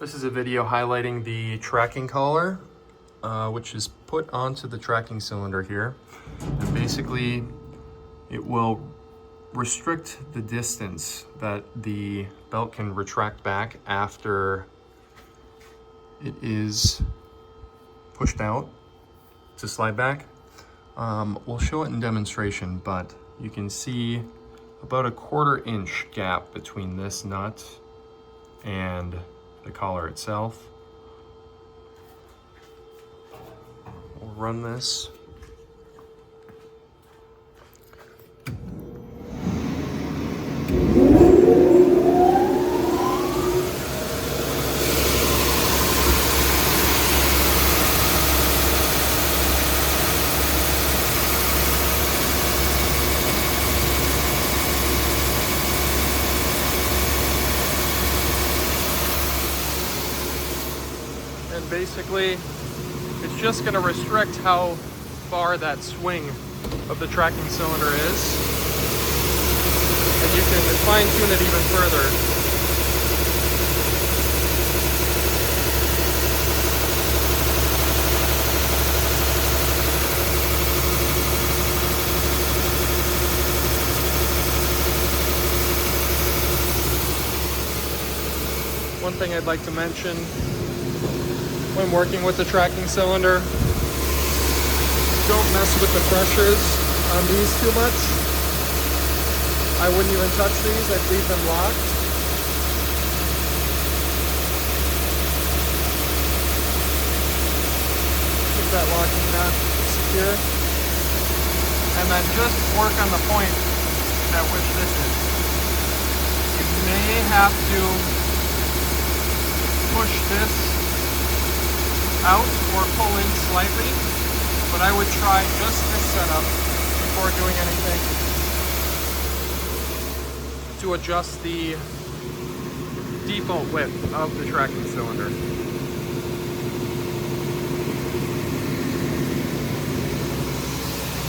This is a video highlighting the tracking collar, which is put onto the tracking cylinder here. And basically, it will restrict the distance that the belt can retract back after it is pushed out to slide back. We'll show it in demonstration, but you can see about a 1/4 inch gap between this nut and the collar itself. We'll run this. And basically, it's just going to restrict how far that swing of the tracking cylinder is. And you can fine tune it even further. One thing I'd like to mention when working with the tracking cylinder, don't mess with the pressures on these too much. I wouldn't even touch these, I'd leave them locked. Keep that locking nut secure. And then just work on the point at which this is. You may have to push this out or pull in slightly, but I would try just this setup before doing anything to adjust the default width of the tracking cylinder.